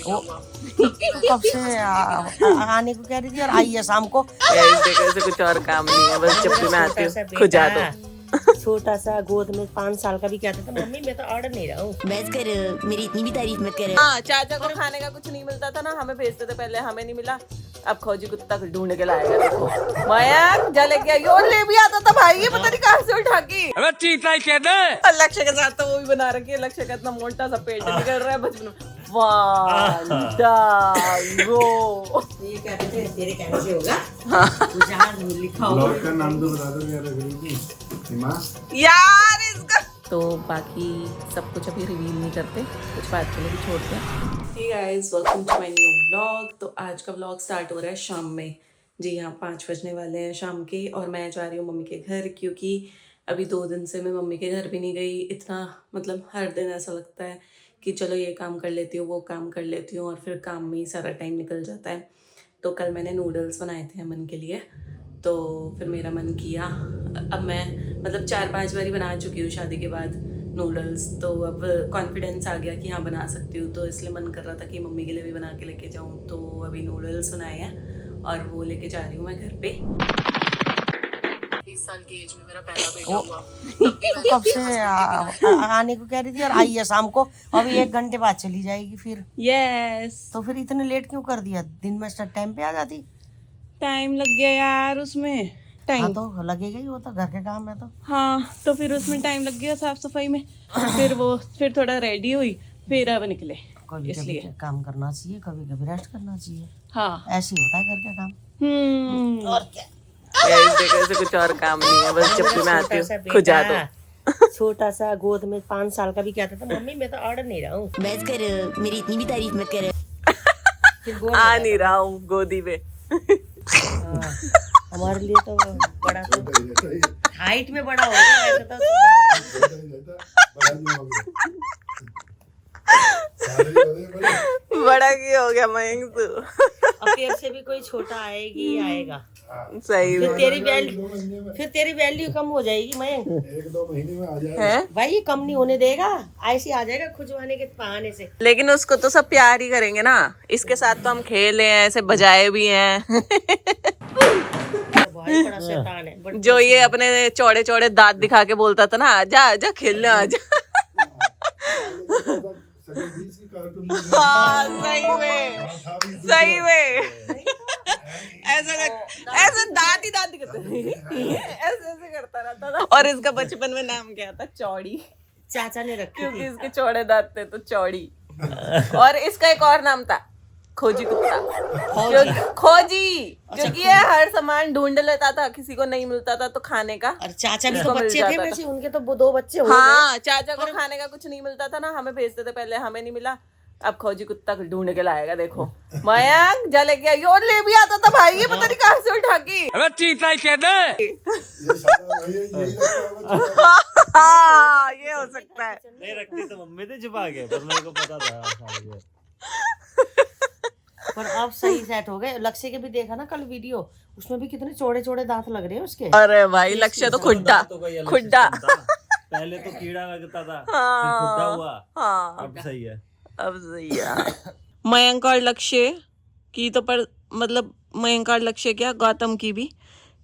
वो कब से आने को कह रही थी और आई है शाम को। देखो ऐसे कुछ और काम नहीं है, बस जब भी मैं आती हूँ खुजा दो। छोटा सा गोद में 5 साल का भी कहता था मम्मी मैं तो ऑर्डर नहीं रहा हूँ। बस कर, मेरी इतनी भी तारीफ मत कर। हाँ, चाचा को खाने का कुछ नहीं मिलता था ना, हमें भेजते थे पहले, हमें नहीं मिला। अब खोजी कुत्ता ढूंढ के लाएगा। देखो मयंक जा लेके आई और ले भी आता था भाई, ये पता नहीं कहाँ से उठा के। अबे चीता ही कहते हैं। लक्ष्य के साथ तो वो भी बना रखी है, लक्ष्य का इतना मोटा सा पेट निकल रहा है बचपन में। ये कहते थे तेरे कहने से होगा। जहाँ लिखा होगा का नाम तो बता दो यार इसका। तो बाकी सब कुछ अभी रिवील नहीं करते, कुछ बात के लिए भी छोड़ते हैं। Hey guys, welcome to my new vlog. तो आज का व्लॉग स्टार्ट हो रहा है शाम में। जी यहाँ 5 बजने वाले हैं शाम के, और मैं जा रही हूँ मम्मी के घर, क्योंकि अभी 2 दिन से मैं मम्मी के घर भी नहीं गई। इतना मतलब हर दिन ऐसा लगता है कि चलो ये काम कर लेती हूँ, वो काम कर लेती हूँ, और फिर काम में ही सारा टाइम निकल जाता है। तो कल मैंने नूडल्स बनाए थे अमन के लिए, तो फिर मेरा मन किया। अब मैं मतलब 4-5 बारी बना चुकी हूँ शादी के बाद नूडल्स, तो अब कॉन्फिडेंस आ गया कि हाँ बना सकती हूँ। तो इसलिए मन कर रहा था कि मम्मी के लिए भी बना के लेके जाऊँ। तो अभी नूडल्स बनाए हैं और वो लेके जा रही हूँ मैं घर पे। 20 साल की एज में मेरा पहला बेटा हुआ। कब से आने को कह रही थी और आई है शाम को। अभी 1 घंटे बाद चली जाएगी फिर। यस। तो फिर इतने लेट क्यों कर दिया? दिन में टाइम पे आ जाती। टाइम लग गया यार उसमें। टाइम हाँ तो लगेगा ही, वो तो घर के काम है तो। हाँ, तो फिर उसमें टाइम लग गया साफ सफाई में। फिर थोड़ा रेडी हुई, फिर अब निकले। कभी कभी काम करना चाहिए, कभी कभी रेस्ट करना चाहिए। हाँ ऐसे ही होता है घर का काम। और क्या। देखो ऐसे कुछ और काम नहीं है, बस जब भी मैं आती हूँ खुजा दो। छोटा सा गोद में 5 साल का भी कहता था मम्मी मैं तो ऑर्डर नहीं रहा हूँ। बस कर, मेरी इतनी भी तारीफ मत कर। आ नहीं रहा हूँ गोदी में। हमारे लिए तो बड़ा, तो हाइट में बड़ा हो गया वैसे तो बड़ा की हो गया मयंक तू। अब तेरे से भी कोई छोटा आएगी आएगा। सही फिर तेरी वैल्यू कम हो जाएगी मयंक। 1-2 महीने में आ जाएगा है भाई, ये कम नहीं होने देगा, ऐसे आ जाएगा खुजवाने के बहाने से। लेकिन उसको तो सब प्यार ही करेंगे ना, इसके साथ तो हम खेले हैं, ऐसे बजाए भी हैं। भाई बड़ा शैतान है। जो ये अपने चौड़े चौड़े दांत दिखा के बोलता था ना, आजा आजा खेलने आजा। हाँ सही में ऐसे दांत ही दांत दिखते ऐसे करता रहता था। और इसका बचपन में नाम क्या था? चौड़ी। चाचा ने रखी क्योंकि इसके चौड़े दांत थे तो चौड़ी। और इसका एक और नाम था खोजी कुत्ता। खोजी, क्योंकि ये हर सामान ढूंढ लेता था, किसी को नहीं मिलता था तो खाने का। और चाचा के तो बच्चे थे वैसे, उनके तो 2 बच्चे हो गए। हाँ, चाचा को खाने का कुछ नहीं मिलता था ना, हमें भेजते थे पहले, हमें नहीं मिला। अब खोजी कुत्ता ढूंढ के लाएगा। देखो मयंक जा लेके आई और ले भी आता था भाई, ये पता नहीं कहाँ से उठा के। अबे चीता ही कहते हैं। हाँ ये हो सकता है। नहीं रखती तो मम्मी थे छुपा के, पर मेरे को पता था। पर अब सही सेट हो गए। लक्ष्य के भी देखा ना कल वीडियो, उसमें भी कितने चौड़े चौड़े दांत लग रहे हैं उसके। अरे भाई लक्ष्य तो खुड्डा खुड्डा। पहले तो कीड़ा लगता था, फिर खुड्डा हुआ। हाँ अब सही है, अब सही है। मयंक और लक्ष्य की तो पर मतलब मयंक और लक्ष्य क्या, गौतम की भी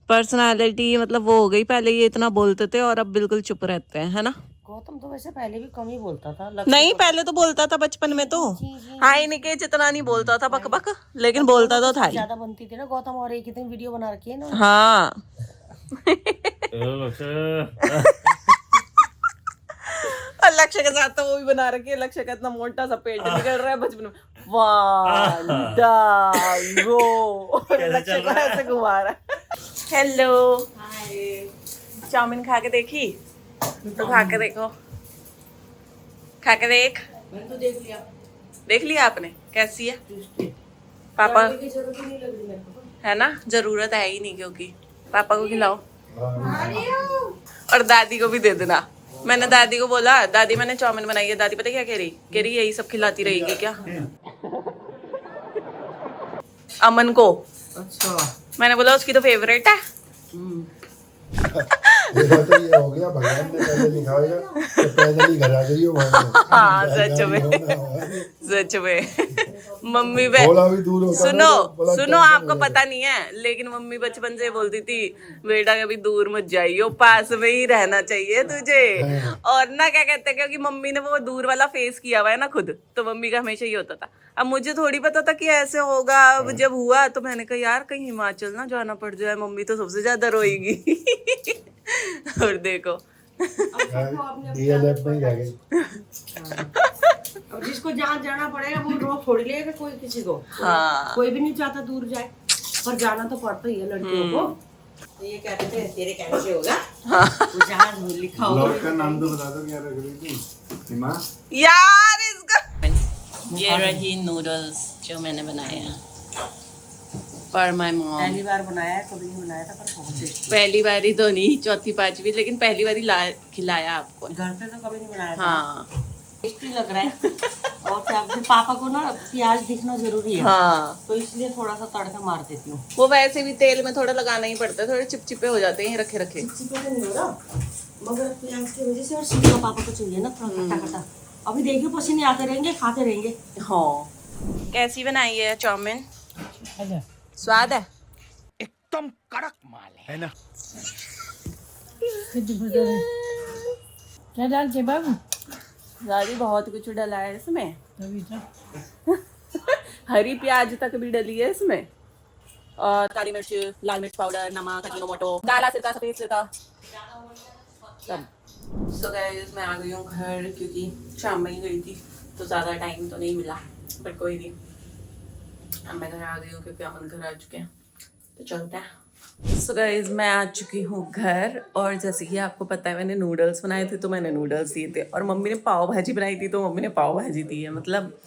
पर्सनालिटी मतलब वो हो गई। पहले ये इतना बोलते थे और अब बिल्कुल चुप रहते हैं, है ना। गौतम तो वैसे पहले भी कम ही बोलता था। नहीं पहले तो बोलता था बचपन में तो। हाँ इनके जितना नहीं बोलता था बक बक, लेकिन बोलता तो था। ज्यादा बनती थी ना गौतम, और एक इतनी वीडियो बना रखी है ना। हाँ और लक्ष्य के साथ तो वो भी बना रखी है, लक्ष्य का इतना मोटा सा पेट निकल रहा है बचपन में। लक्ष्य को ऐसे घुमा रहा है। हेलो चाउमीन खा के देखी तो खा के देखो, खा के देख। मैंने तो देख लिया। देख लिया आपने? कैसी है? पापा है ना, जरूरत है ही नहीं, क्योंकि पापा को खिलाओ और दादी को भी दे देना। मैंने दादी को बोला, दादी मैंने चाउमीन बनाई है। दादी पता क्या कह रही यही सब खिलाती रहेगी क्या अमन को? अच्छा। मैंने बोला उसकी तो फेवरेट है। मेरा तो ये हो गया, भगवान ने पहले लिखाएगा तो पैदल ही घर आ जाइए वहाँ। हाँ सच में, सच में। मम्मी पे थोड़ा भी दूर होता सुनो ना तो बड़ा सुनो, टेंशन आपको हो जाता। पता नहीं है, लेकिन मम्मी बचपन से बोलती थी बेटा कभी दूर मत जाइयो, पास में ही रहना चाहिए तुझे। और ना क्या कहते हैं, क्योंकि मम्मी ने वो दूर वाला फेस किया हुआ है ना खुद, तो मम्मी का हमेशा ही होता था। अब मुझे थोड़ी पता था कि ऐसे होगा। अब जब हुआ तो मैंने कहा यार कहीं हिमाचल ना जाना पड़ जाए, मम्मी तो सबसे ज्यादा रोएगी। और देखो DLF में ही रह गई। अब जिसको जहाँ जाना पड़ेगा वो रोक थोड़ी लेगा कोई किसी को। हाँ। कोई भी नहीं चाहता दूर जाए, पर जाना तो पड़ता ही है लड़कियों को। तो ये कहते थे तेरे कहने से होगा। तो जहाँ लिखा होगा। ब्लॉग का नाम तो बता दो, क्या रख रही थी हिमा? यार इसका ये रही नूडल्स जो मैंने बनाए हैं फॉर माय मॉम। पहली बार बनाया है, कभी नहीं बनाया था, पर बहुत टेस्टी। पहली बारी तो नहीं, चौथी पांचवी, लेकिन पहली बारी खिलाया आपको। घर पे तो कभी नहीं बनाया था। हाँ टेस्टी लग रहा है। और क्या, फिर पापा को ना प्याज दिखना जरूरी है, हाँ, तो इसलिए थोड़ा सा तड़का मार देती हूँ। वो वैसे भी तेल में थोड़ा लगाना ही पड़ता है, थोड़े चिपचिपे हो जाते हैं रखे रखे। चिपचिपा तो नहीं हो रहा, मगर प्याज की वजह से। और सीधा पापा को चाहिए ना थोड़ा खट्टा खट्टा। अभी देखिए पसीने आते रहेंगे, खाते रहेंगे। हाँ। कैसी बनाई है चाउमीन? स्वाद है? एकदम कड़क माल है ना। क्या डालते बाबू? दादी बहुत कुछ डला है इसमें। हरी प्याज तक भी डली है इसमें, और काली मिर्च, लाल मिर्च पाउडर, नमक, अजीनोमोटो, काला सिरका, सफेद सिरका, सब। सो गाइस मैं आ गई हूँ घर, क्योंकि शाम में ही गई थी तो ज़्यादा टाइम तो नहीं मिला, बट कोई नहीं। अब मैं घर आ गई हूँ क्योंकि अमन घर आ चुके हैं, तो चलते हैं। सो गाइस मैं आ चुकी हूँ घर, और जैसे कि आपको पता है मैंने नूडल्स बनाए थे, तो मैंने नूडल्स दिए थे, और मम्मी ने पाव भाजी बनाई थी तो मम्मी ने पाव भाजी दी है। मतलब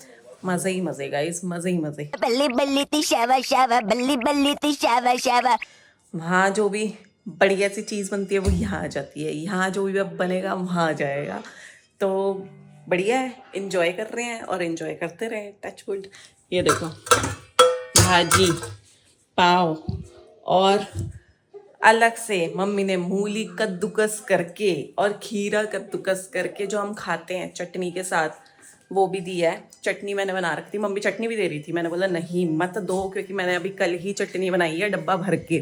मज़े ही मज़े गाइस, मज़े ही मज़े। बल्ली बल्ली ती शावा शावा, बल्ली बल्ली ती शावा शावा। वहाँ जो भी बढ़िया सी चीज़ बनती है वो यहाँ आ जाती है, यहाँ जो भी अब बनेगा वहाँ आ जाएगा। तो बढ़िया है, इंजॉय कर रहे हैं और इंजॉय करते रहे, टच वुड। ये देखो भाजी, पाव, और अलग से मम्मी ने मूली कद्दूकस करके और खीरा कद्दूकस करके जो हम खाते हैं चटनी के साथ, वो भी दिया है। चटनी मैंने बना रखी थी, मम्मी चटनी भी दे रही थी, मैंने बोला नहीं मत दो, क्योंकि मैंने अभी कल ही चटनी बनाई है डब्बा भर के,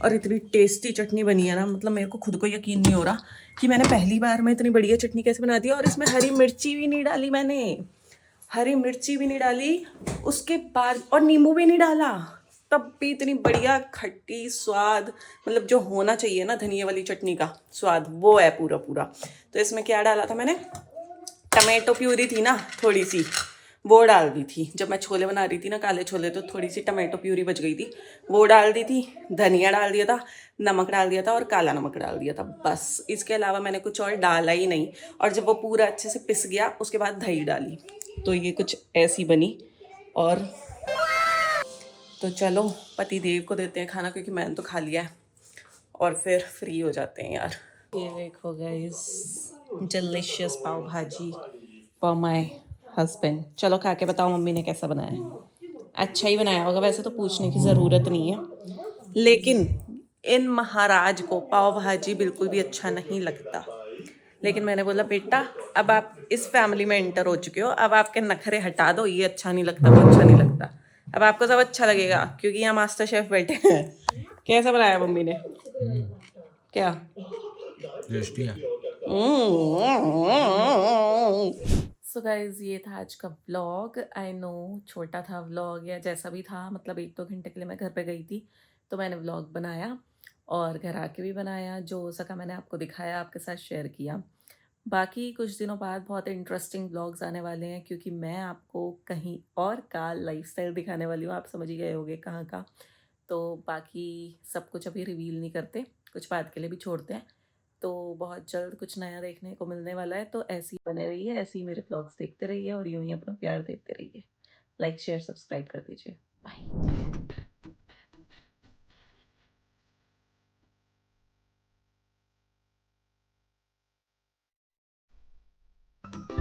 और इतनी टेस्टी चटनी बनी है ना, मतलब मेरे को खुद को यकीन नहीं हो रहा कि मैंने पहली बार में इतनी बढ़िया चटनी कैसे बना दी। और इसमें हरी मिर्ची भी नहीं डाली मैंने, हरी मिर्ची भी नहीं डाली, उसके बाद और नींबू भी नहीं डाला, तब भी इतनी बढ़िया खट्टी स्वाद, मतलब जो होना चाहिए ना धनिया वाली चटनी का स्वाद, वो है पूरा पूरा। तो इसमें क्या डाला था मैंने, टमाटो प्यूरी थी ना थोड़ी सी, वो डाल दी थी। जब मैं छोले बना रही थी ना काले छोले, तो थोड़ी सी टमाटो प्यूरी बच गई थी, वो डाल दी थी, धनिया डाल दिया था, नमक डाल दिया था, और काला नमक डाल दिया था, बस। इसके अलावा मैंने कुछ और डाला ही नहीं। और जब वो पूरा अच्छे से पिस गया उसके बाद दही डाली, तो ये कुछ ऐसी बनी। और तो चलो पति देव को देते हैं खाना, क्योंकि मैंने तो खा लिया है, और फिर फ्री हो जाते हैं यार। ये देखो गाइस, डिलीशियस पाव भाजी फॉर माय हस्बैंड। चलो खा के बताओ मम्मी ने कैसा बनाया है। अच्छा ही बनाया होगा, वैसे तो पूछने की ज़रूरत नहीं है, लेकिन इन महाराज को पाव भाजी बिल्कुल भी अच्छा नहीं लगता। लेकिन मैंने बोला बेटा अब आप इस फैमिली में एंटर हो चुके हो, अब आपके नखरे हटा दो, ये अच्छा नहीं लगता वो अच्छा नहीं लगता, अब आपको सब अच्छा लगेगा, क्योंकि यहाँ मास्टर शेफ बैठे हैं। कैसा बनाया मम्मी ने? क्या सो गाइज ये था आज का व्लॉग। आई नो छोटा था व्लॉग, या जैसा भी था, मतलब 1-2 घंटे के लिए मैं घर पे गई थी तो मैंने व्लॉग बनाया, और घर आके भी बनाया, जो हो सका मैंने आपको दिखाया, आपके साथ शेयर किया। बाकी कुछ दिनों बाद बहुत इंटरेस्टिंग व्लॉग्स आने वाले हैं, क्योंकि मैं आपको कहीं और का लाइफस्टाइल दिखाने वाली हूँ, आप समझ ही गए होंगे कहाँ का। तो बाकी सब कुछ अभी रिवील नहीं करते, कुछ बात के लिए भी छोड़ते हैं। तो बहुत जल्द कुछ नया देखने को मिलने वाला है, तो ऐसे ही बने रहिए, ऐसे ही मेरे व्लॉग्स देखते रहिए, और यूँ ही अपना प्यार देते रहिए। लाइक शेयर सब्सक्राइब कर दीजिए।